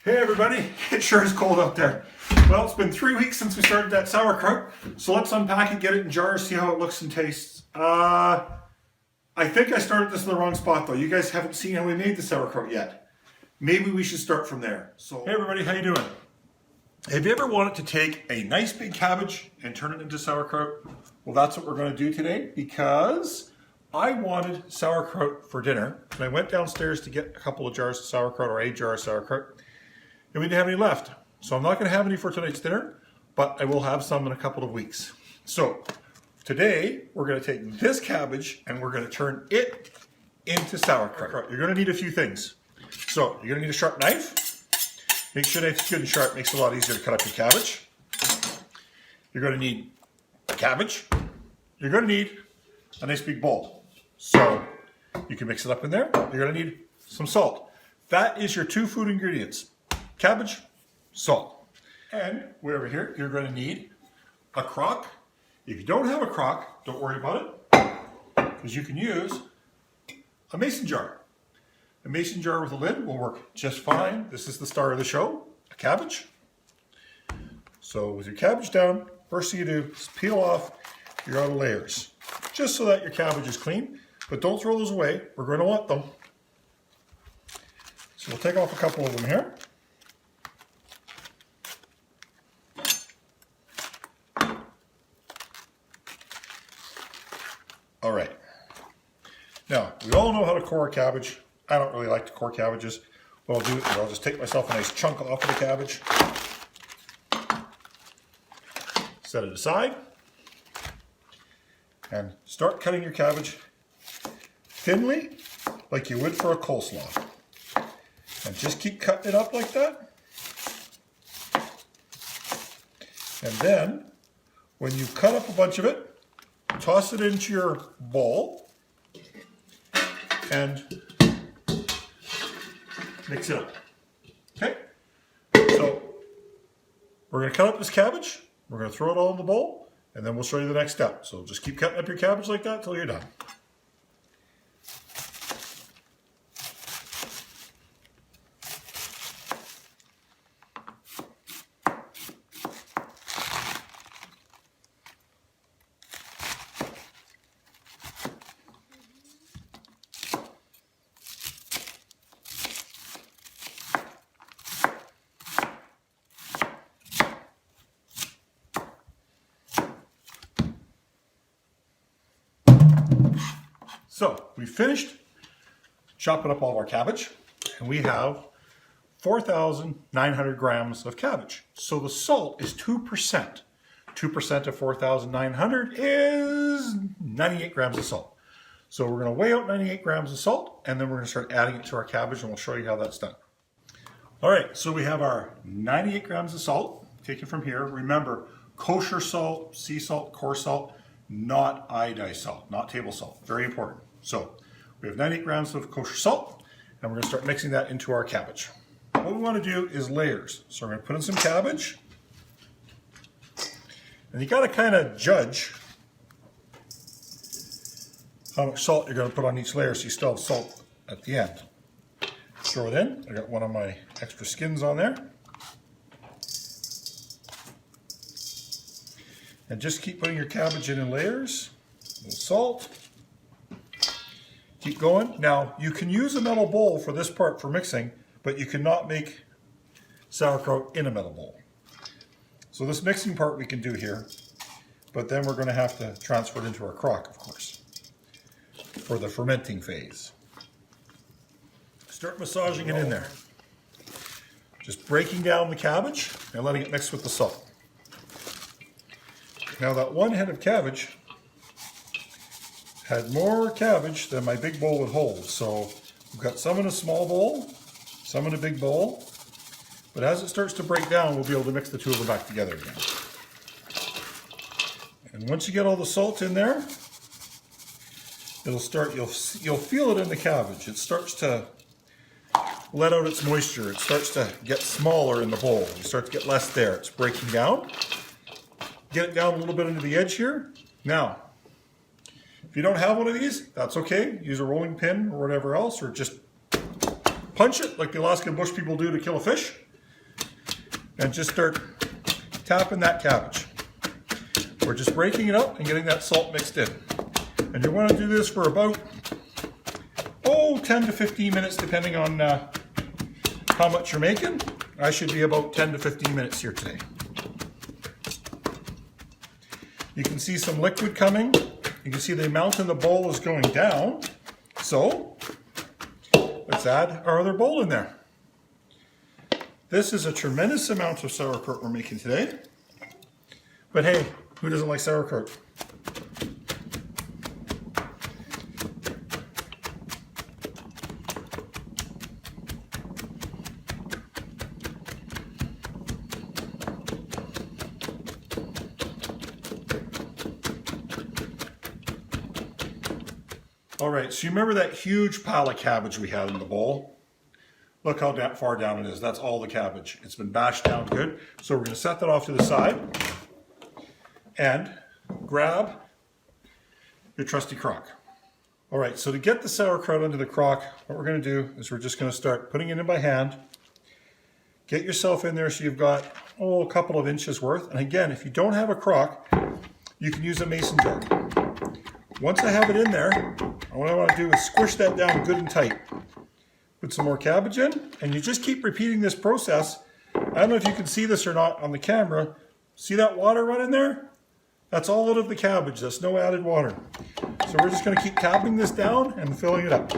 Hey everybody, it sure is cold out there. Well, it's been 3 weeks since we started that sauerkraut, so let's unpack it, get it in jars, see how it looks and tastes. I think I started this in the wrong spot though. You guys haven't seen how we made the sauerkraut yet. Maybe we should start from there. So, hey everybody, how you doing? Have you ever wanted to take a nice big cabbage and turn it into sauerkraut? Well, that's what we're going to do today because I wanted sauerkraut for dinner, and I went downstairs to get a couple of jars of sauerkraut, or a jar of sauerkraut, and we didn't have any left. So I'm not going to have any for tonight's dinner, but I will have some in a couple of weeks. So today we're going to take this cabbage and we're going to turn it into sauerkraut. You're going to need a few things. So you're going to need a sharp knife. Make sure the knife's good and sharp. Makes it a lot easier to cut up your cabbage. You're going to need a cabbage. You're going to need a nice big bowl. So you can mix it up in there. You're going to need some salt. That is your 2 food ingredients. Cabbage, salt. And way over here, you're going to need a crock. If you don't have a crock, don't worry about it, because you can use a mason jar. A mason jar with a lid will work just fine. This is the star of the show, a cabbage. So with your cabbage down, first thing you do is peel off your outer layers, just so that your cabbage is clean, but don't throw those away. We're going to want them. So we'll take off a couple of them here. All right. Now, we all know how to core a cabbage. I don't really like to core cabbages. What I'll do is I'll just take myself a nice chunk off of the cabbage, set it aside, and start cutting your cabbage thinly, like you would for a coleslaw. And just keep cutting it up like that. And then, when you cut up a bunch of it, toss it into your bowl and mix it up. Okay? So, we're going to cut up this cabbage, we're going to throw it all in the bowl, and then we'll show you the next step. So just keep cutting up your cabbage like that until you're done. So we finished chopping up all of our cabbage, and we have 4,900 grams of cabbage. So the salt is 2%. 2% of 4,900 is 98 grams of salt. So we're going to weigh out 98 grams of salt, and then we're going to start adding it to our cabbage, and we'll show you how that's done. All right, so we have our 98 grams of salt taken from here. Remember, kosher salt, sea salt, coarse salt, not iodized salt, not table salt. Very important. So we have 98 grams of kosher salt, and we're going to start mixing that into our cabbage. What we want to do is layers. So we're going to put in some cabbage, and you got to kind of judge how much salt you're going to put on each layer so you still have salt at the end. Throw it in. I got one of my extra skins on there. And just keep putting your cabbage in layers. A little salt. Keep going. Now, you can use a metal bowl for this part for mixing, but you cannot make sauerkraut in a metal bowl. So this mixing part we can do here, but then we're going to have to transfer it into our crock, of course, for the fermenting phase. Start massaging it in there. Just breaking down the cabbage and letting it mix with the salt. Now that one head of cabbage had more cabbage than my big bowl would hold. So we've got some in a small bowl, some in a big bowl. But as it starts to break down, we'll be able to mix the two of them back together again. And once you get all the salt in there, it'll start, you'll feel it in the cabbage. It starts to let out its moisture. It starts to get smaller in the bowl. You start to get less there. It's breaking down. Get it down a little bit into the edge here. Now, if you don't have one of these, that's okay. Use a rolling pin or whatever else, or just punch it like the Alaskan bush people do to kill a fish. and just start tapping that cabbage. We're just breaking it up and getting that salt mixed in. And you want to do this for about, 10 to 15 minutes depending on how much you're making. I should be about 10 to 15 minutes here today. You can see some liquid coming. You can see the amount in the bowl is going down. So let's add our other bowl in there. This is a tremendous amount of sauerkraut we're making today. But hey, who doesn't like sauerkraut? All right, so you remember that huge pile of cabbage we had in the bowl? Look how far down it is. That's all the cabbage. It's been bashed down good. So we're going to set that off to the side and grab your trusty crock. All right, so to get the sauerkraut into the crock, what we're going to do is we're just going to start putting it in by hand. Get yourself in there so you've got, a couple of inches worth. And again, if you don't have a crock, you can use a mason jar. Once I have it in there, what I want to do is squish that down good and tight. Put some more cabbage in, and you just keep repeating this process. I don't know if you can see this or not on the camera. See that water running there? That's all out of the cabbage. That's no added water. So we're just going to keep tapping this down and filling it up.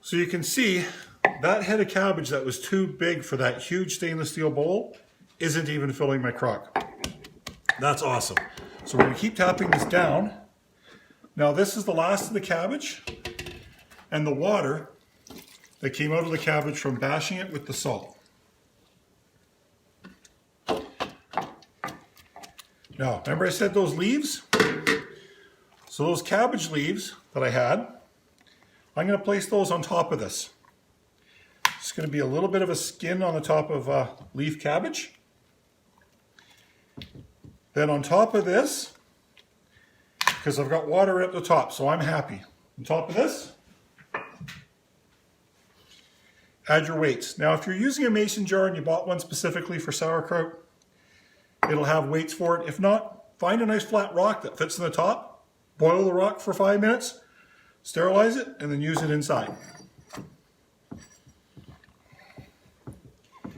So you can see that head of cabbage that was too big for that huge stainless steel bowl isn't even filling my crock. That's awesome. So we're going to keep tapping this down. Now this is the last of the cabbage and the water that came out of the cabbage from bashing it with the salt. Now, remember I said those leaves? So those cabbage leaves that I had, I'm going to place those on top of this. It's going to be a little bit of a skin on the top of leaf cabbage. Then on top of this, because I've got water at the top, so I'm happy. On top of this, add your weights. Now if you're using a mason jar and you bought one specifically for sauerkraut, it'll have weights for it. If not, find a nice flat rock that fits in the top, boil the rock for 5 minutes, sterilize it, and then use it inside. And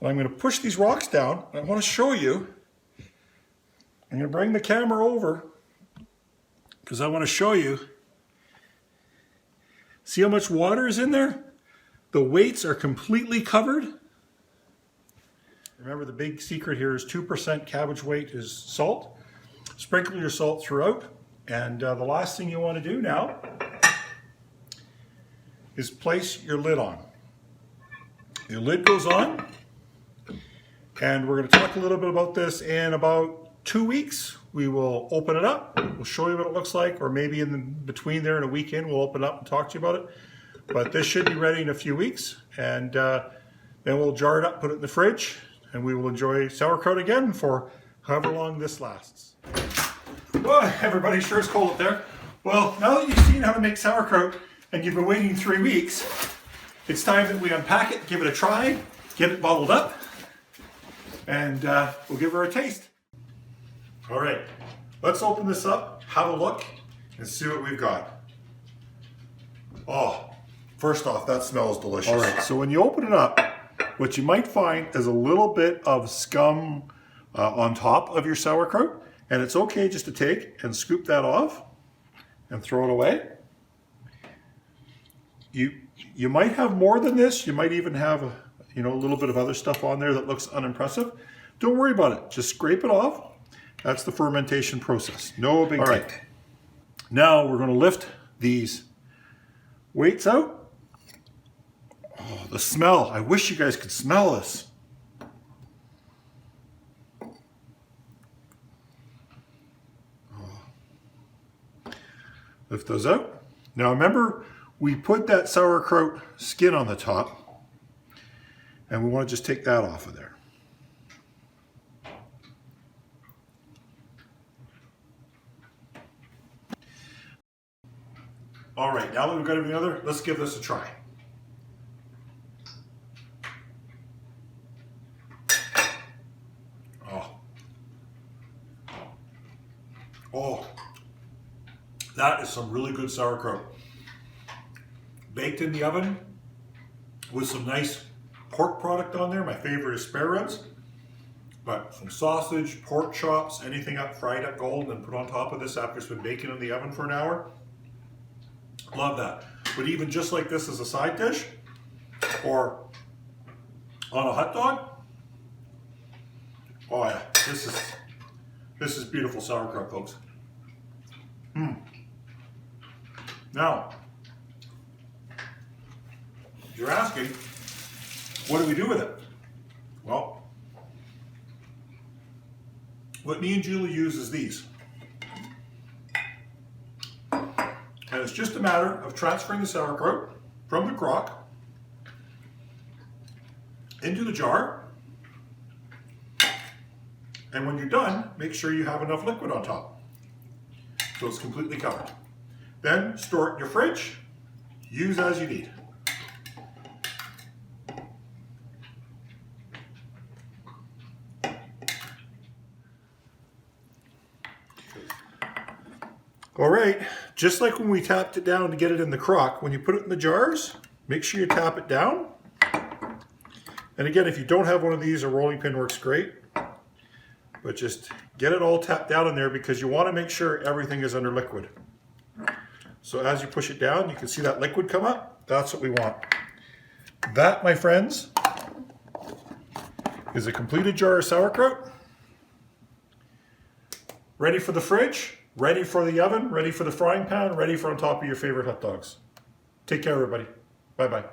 I'm going to push these rocks down. I want to show you. I'm going to bring the camera over because I want to show you. See how much water is in there? The weights are completely covered. Remember, the big secret here is 2% cabbage weight is salt. Sprinkle your salt throughout. And the last thing you want to do now is place your lid on. Your lid goes on, and we're going to talk a little bit about this in about 2 weeks. We will open it up. We'll show you what it looks like, or maybe in between there in a weekend we'll open it up and talk to you about it. But this should be ready in a few weeks, and then we'll jar it up, put it in the fridge, and we will enjoy sauerkraut again for however long this lasts. Well, everybody, sure is cold up there. Well, now that you've seen how to make sauerkraut and you've been waiting 3 weeks, it's time that we unpack it, give it a try, get it bottled up, and we'll give her a taste. All right, let's open this up, have a look, and see what we've got. Oh, first off, that smells delicious. All right, so when you open it up, what you might find is a little bit of scum on top of your sauerkraut, and it's okay just to take and scoop that off and throw it away. You might have more than this. You might even have a little bit of other stuff on there that looks unimpressive. Don't worry about it. Just scrape it off. That's the fermentation process. No big deal. All right. Now we're going to lift these weights out Oh, the smell. I wish you guys could smell this. Lift those out. Now remember, we put that sauerkraut skin on the top, and we want to just take that off of there. All right, now that we've got everything other, let's give this a try. Oh, that is some really good sauerkraut. Baked in the oven with some nice pork product on there. My favorite is spare ribs. But some sausage, pork chops, anything up fried up golden and put on top of this after it's been baking in the oven for an hour. Love that. But even just like this as a side dish or on a hot dog. Oh yeah, this is beautiful sauerkraut, folks. Now, if you're asking, what do we do with it? Well, what me and Julie use is these. And it's just a matter of transferring the sauerkraut from the crock into the jar. And when you're done, make sure you have enough liquid on top, so it's completely covered. Then store it in your fridge, use as you need. All right, just like when we tapped it down to get it in the crock, when you put it in the jars, make sure you tap it down. And again, if you don't have one of these, a rolling pin works great. But just get it all tapped down in there because you want to make sure everything is under liquid. So as you push it down, you can see that liquid come up. That's what we want. That, my friends, is a completed jar of sauerkraut. Ready for the fridge, ready for the oven, ready for the frying pan, ready for on top of your favorite hot dogs. Take care, everybody. Bye-bye.